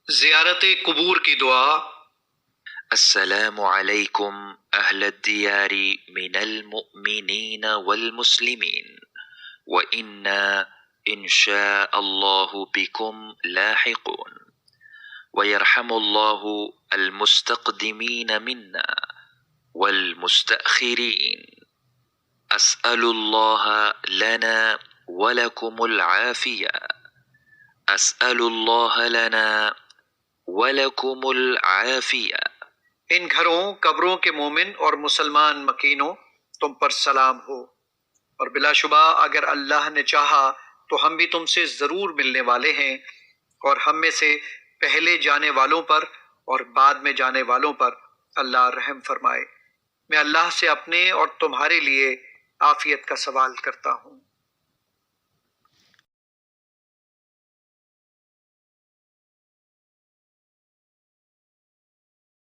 زیارت قبور کی دعا۔ السلام علیکم اہل الدیار من المؤمنین والمسلمین وإنا إن شاء الله بكم لاحقون ويرحم الله المستقدمين منا والمستأخرين أسأل الله لنا ولكم العافية أسأل الله لنا ولكم العافية۔ ان گھروں قبروں کے مومن اور مسلمان مکینوں تم پر سلام ہو، اور بلا شبہ اگر اللہ نے چاہا تو ہم بھی تم سے ضرور ملنے والے ہیں، اور ہم میں سے پہلے جانے والوں پر اور بعد میں جانے والوں پر اللہ رحم فرمائے۔ میں اللہ سے اپنے اور تمہارے لیے عافیت کا سوال کرتا ہوں۔